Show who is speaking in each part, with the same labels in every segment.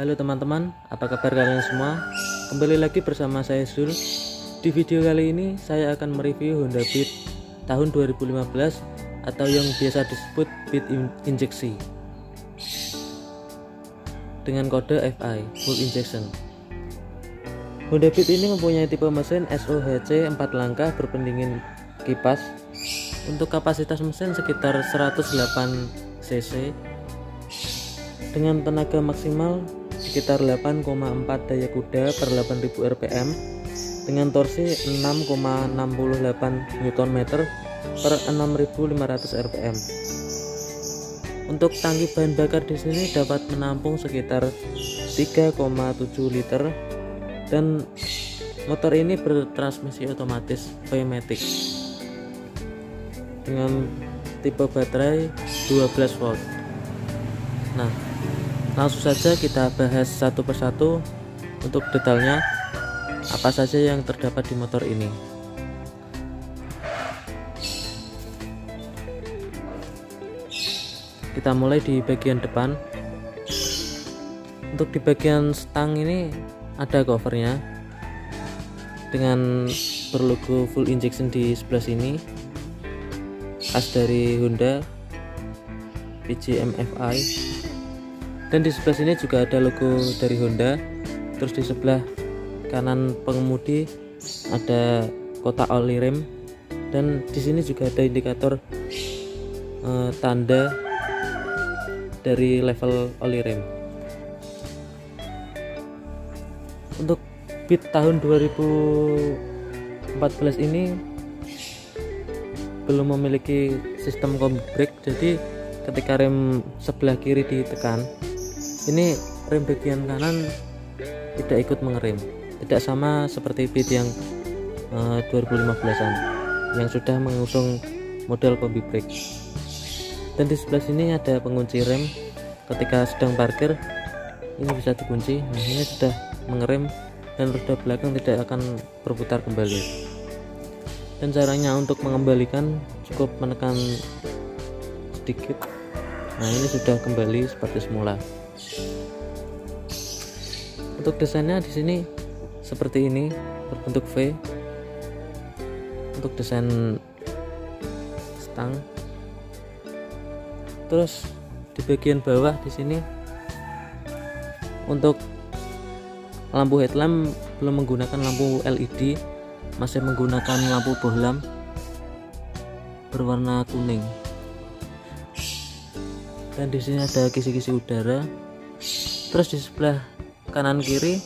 Speaker 1: Halo teman-teman, apa kabar kalian semua? Kembali lagi bersama saya Zul. Di video kali ini saya akan mereview Honda Beat tahun 2015 atau yang biasa disebut Beat Injeksi dengan kode FI Full Injection. Honda Beat ini mempunyai tipe mesin SOHC 4 langkah berpendingin kipas. Untuk kapasitas mesin sekitar 108 cc dengan tenaga maksimal sekitar 8,4 daya kuda per 8000 rpm dengan torsi 6,68 Nm per 6500 rpm. Untuk tangki bahan bakar di sini dapat menampung sekitar 3,7 liter dan motor ini bertransmisi otomatis V-Matic dengan tipe baterai 12 volt. Nah, langsung saja kita bahas satu persatu untuk detailnya apa saja yang terdapat di motor ini. Kita mulai di bagian depan. Untuk di bagian stang ini ada covernya dengan berlogo Full Injection di sebelah sini, khas dari Honda PJM-FI. Dan di sebelah sini juga ada logo dari Honda. Terus di sebelah kanan pengemudi ada kotak oli rem, dan di sini juga ada indikator tanda dari level oli rem. Untuk Beat tahun 2014 ini belum memiliki sistem combi brake, jadi ketika rem sebelah kiri ditekan, ini rem bagian kanan tidak ikut mengerem, tidak sama seperti Beat yang 2015an yang sudah mengusung model combi brake. Dan di sebelah sini ada pengunci rem, ketika sedang parkir ini bisa dikunci. Nah, ini sudah mengerem dan roda belakang tidak akan berputar kembali. Dan caranya untuk mengembalikan cukup menekan sedikit. Nah, ini sudah kembali seperti semula. Untuk desainnya di sini seperti ini, berbentuk V. Untuk desain stang. Terus di bagian bawah di sini untuk lampu headlamp belum menggunakan lampu LED, masih menggunakan lampu bohlam berwarna kuning. Dan di sini ada kisi-kisi udara. Terus di sebelah kanan kiri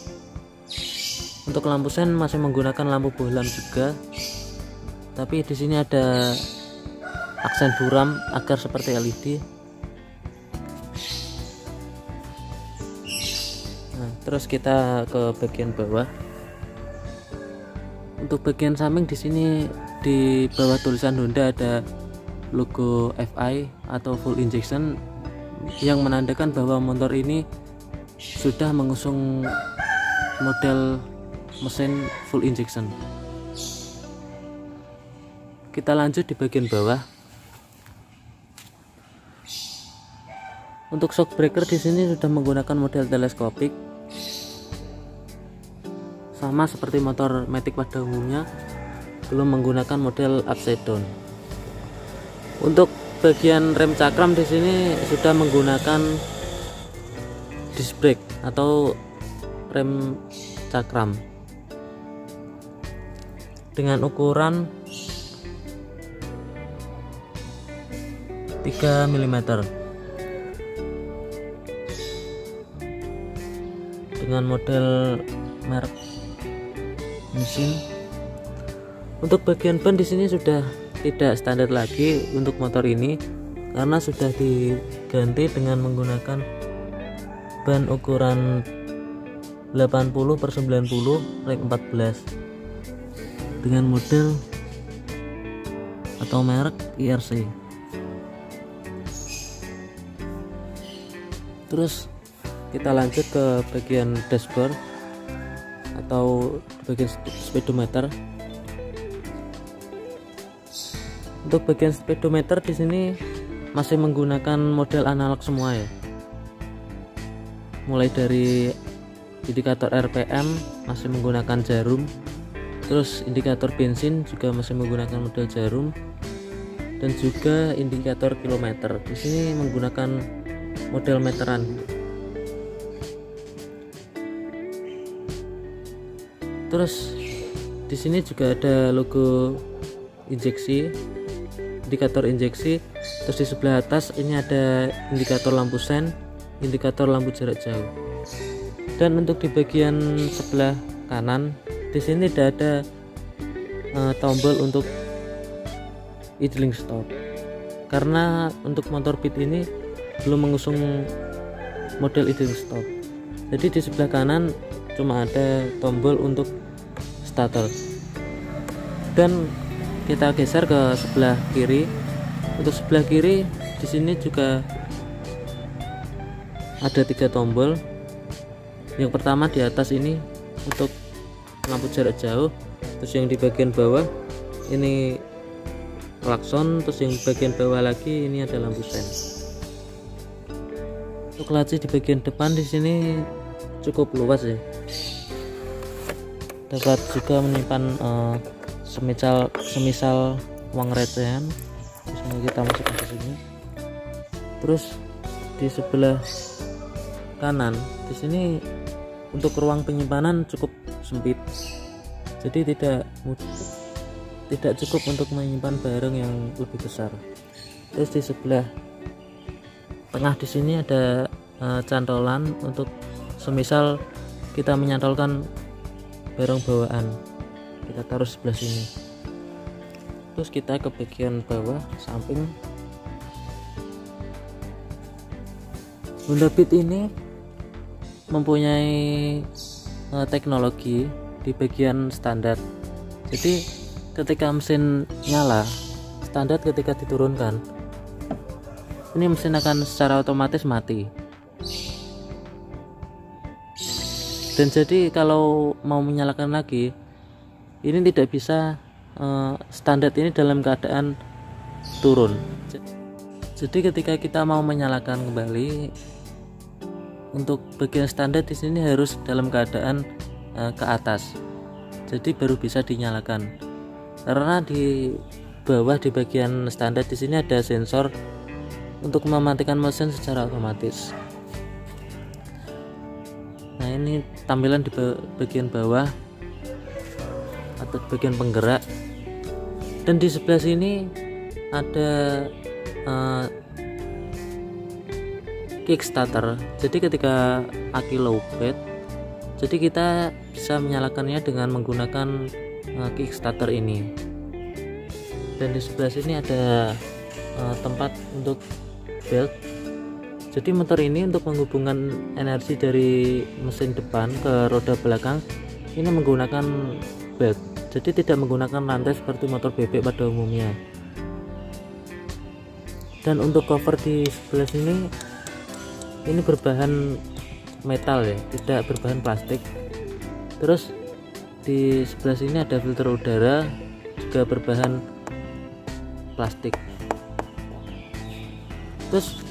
Speaker 1: untuk lampu sen masih menggunakan lampu bohlam juga, tapi di sini ada aksen buram agar seperti LED. Nah, terus kita ke bagian bawah. Untuk bagian samping di sini di bawah tulisan Honda ada logo FI atau Full Injection yang menandakan bahwa motor ini sudah mengusung model mesin Full Injection. Kita lanjut di bagian bawah. Untuk shock breaker di sini sudah menggunakan model teleskopik, sama seperti motor Matic pada umumnya, belum menggunakan model upside down. Untuk bagian rem cakram di sini sudah menggunakan disc brake atau rem cakram dengan ukuran 3 mm dengan model merek mesin. Untuk bagian ban di sini sudah tidak standar lagi untuk motor ini karena sudah diganti dengan menggunakan ban ukuran 80/90 ring 14 dengan model atau merek IRC. Terus kita lanjut ke bagian dashboard atau bagian speedometer. Untuk bagian speedometer di sini masih menggunakan model analog semua ya. mulai dari indikator RPM masih menggunakan jarum, terus indikator bensin juga masih menggunakan model jarum, dan juga indikator kilometer di sini menggunakan model meteran. Terus di sini juga ada logo injeksi, indikator injeksi. Terus di sebelah atas ini ada indikator lampu sen, indikator lampu jarak jauh. Dan untuk di bagian sebelah kanan di sini tidak ada tombol untuk idling stop, karena untuk motor Beat ini belum mengusung model idling stop. Jadi di sebelah kanan cuma ada tombol untuk starter. Dan kita geser ke sebelah kiri. Untuk sebelah kiri di sini juga ada 3 tombol. Yang pertama di atas ini untuk lampu jarak jauh, terus yang di bagian bawah ini klakson, terus yang di bagian bawah lagi ini ada lampu sen. Untuk laci di bagian depan di sini cukup luas ya, dapat juga menyimpan semisal uang recehan, misalnya kita masukkan ke sini. Terus di sebelah kanan di sini untuk ruang penyimpanan cukup sempit, jadi tidak cukup untuk menyimpan barang yang lebih besar. Terus di sebelah tengah di sini ada cantolan untuk semisal kita menyantolkan barang bawaan, kita taruh sebelah sini. Terus kita ke bagian bawah samping. Honda Beat ini mempunyai teknologi di bagian standar. Jadi ketika mesin nyala, standar ketika diturunkan, ini mesin akan secara otomatis mati. Dan jadi kalau mau menyalakan lagi, ini tidak bisa standar ini dalam keadaan turun. Jadi ketika kita mau menyalakan kembali, untuk bagian standar di sini harus dalam keadaan ke atas, jadi baru bisa dinyalakan. Karena di bawah di bagian standar di sini ada sensor untuk mematikan mesin secara otomatis. Nah, ini tampilan di bagian bawah atau bagian penggerak. Dan di sebelah sini ada kickstarter. Jadi ketika aki lowbat, jadi kita bisa menyalakannya dengan menggunakan kickstarter ini. Dan di sebelah sini ada tempat untuk belt. Jadi motor ini untuk menghubungkan energi dari mesin depan ke roda belakang ini menggunakan belt, jadi tidak menggunakan rantai seperti motor bebek pada umumnya. Dan untuk cover di sebelah sini ini berbahan metal ya, tidak berbahan plastik. Terus di sebelah sini ada filter udara juga berbahan plastik. Terus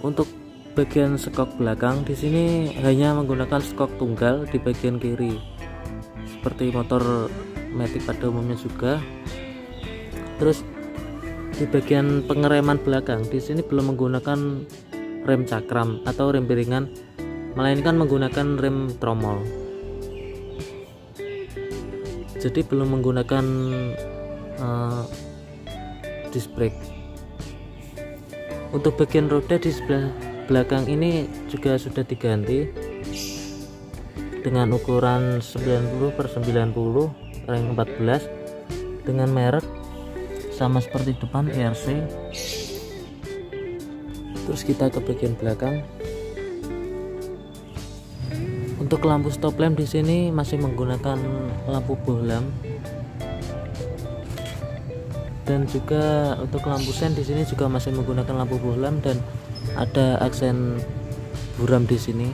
Speaker 1: untuk bagian skok belakang di sini hanya menggunakan skok tunggal di bagian kiri seperti motor Matic pada umumnya juga. Terus di bagian pengereman belakang di sini belum menggunakan rem cakram atau rem piringan, melainkan menggunakan rem tromol. Jadi belum menggunakan disc brake. Untuk bagian roda di sebelah belakang ini juga sudah diganti dengan ukuran 90/90 ring 14 dengan merek sama seperti depan ERC. Terus kita ke bagian belakang. Untuk lampu stop lamp di sini masih menggunakan lampu bohlam. Dan juga untuk lampu sen di sini juga masih menggunakan lampu bohlam dan ada aksen buram di sini.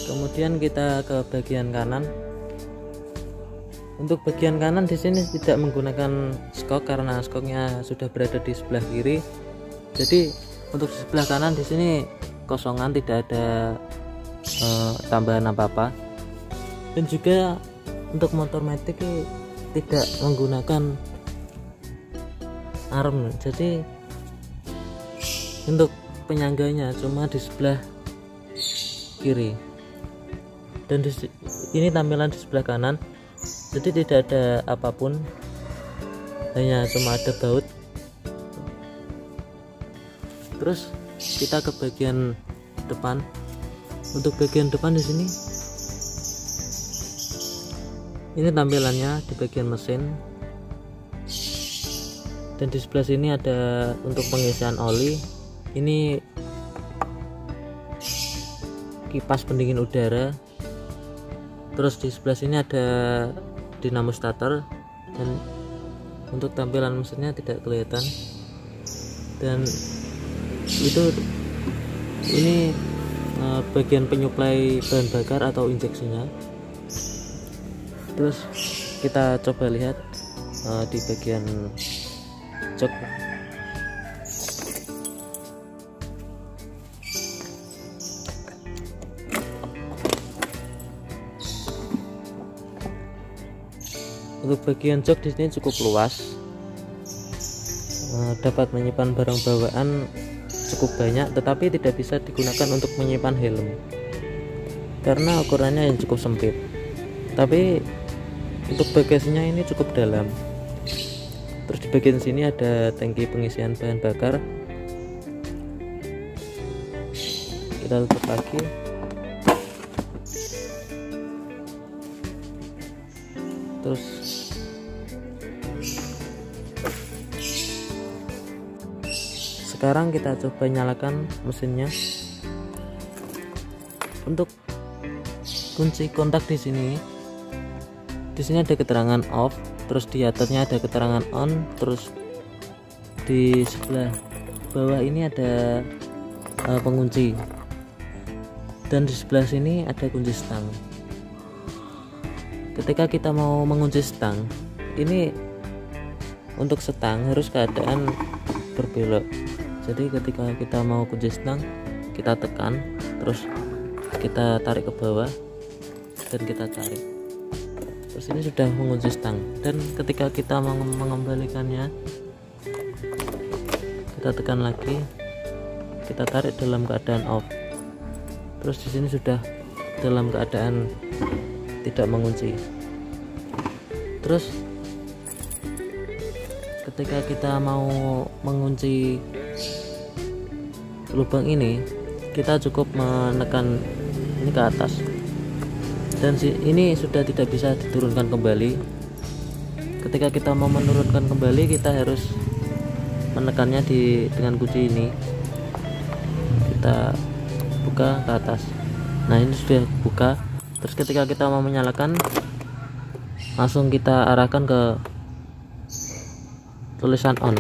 Speaker 1: Kemudian kita ke bagian kanan. Untuk bagian kanan di sini tidak menggunakan skok karena skoknya sudah berada di sebelah kiri. Jadi untuk di sebelah kanan di sini kosongan, tidak ada tambahan apa-apa. Dan juga untuk motor matic tidak menggunakan arm. Jadi untuk penyangganya cuma di sebelah kiri. Dan ini tampilan di sebelah kanan. Jadi tidak ada apapun, hanya cuma ada baut. Terus kita ke bagian depan. Untuk bagian depan di sini, ini tampilannya di bagian mesin. Dan di sebelah sini ada untuk pengisian oli. Ini kipas pendingin udara. Terus di sebelah sini ada dinamo starter, dan untuk tampilan mesinnya tidak kelihatan. Dan ini bagian penyuplai bahan bakar atau injeksinya. Terus kita coba lihat di bagian jok. Untuk bagian jok di sini cukup luas, dapat menyimpan barang bawaan cukup banyak, tetapi tidak bisa digunakan untuk menyimpan helm karena ukurannya yang cukup sempit. Tapi untuk bagasinya ini cukup dalam. Terus di bagian sini ada tangki pengisian bahan bakar. Kita tutup lagi. Terus sekarang kita coba nyalakan mesinnya. Untuk kunci kontak di sini ada keterangan off, terus di atasnya ada keterangan on, terus di sebelah bawah ini ada pengunci, dan di sebelah sini ada kunci stang. Ketika kita mau mengunci stang, ini untuk stang harus keadaan berbelok. Jadi ketika kita mau kunci stang, kita tekan, terus kita tarik ke bawah, dan kita tarik. Terus ini sudah mengunci stang. Dan ketika kita mau mengembalikannya, kita tekan lagi, kita tarik dalam keadaan off. Terus di sini sudah dalam keadaan tidak mengunci. Terus ketika kita mau mengunci lubang ini, kita cukup menekan ini ke atas, dan ini sudah tidak bisa diturunkan kembali. Ketika kita mau menurunkan kembali, kita harus menekannya dengan kunci ini. Kita buka ke atas. Nah, ini sudah buka. Terus ketika kita mau menyalakan, langsung kita arahkan ke tulisan on.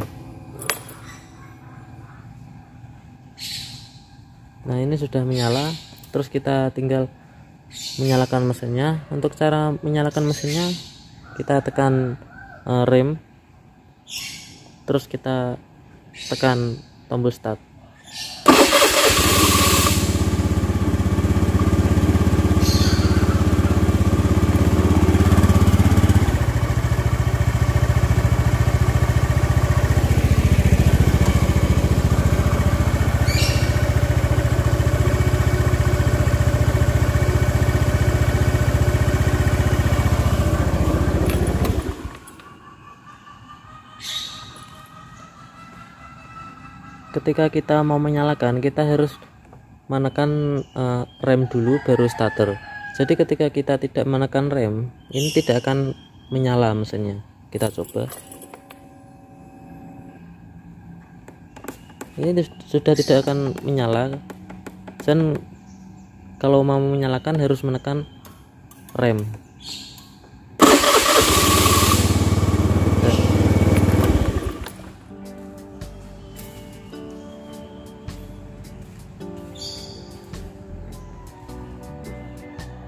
Speaker 1: Nah, ini sudah menyala. Terus kita tinggal menyalakan mesinnya. Untuk cara menyalakan mesinnya, kita tekan rem, terus kita tekan tombol start. Ketika kita mau menyalakan, kita harus menekan rem dulu baru starter. Jadi ketika kita tidak menekan rem, ini tidak akan menyala mesinnya. Kita coba. Ini sudah tidak akan menyala. Dan kalau mau menyalakan harus menekan rem.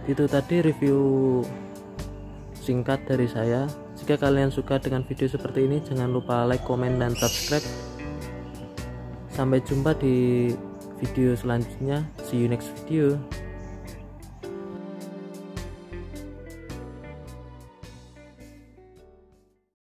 Speaker 1: Itu tadi review singkat dari saya. Jika kalian suka dengan video seperti ini, jangan lupa like, komen, dan subscribe. Sampai jumpa di video selanjutnya. See you next video.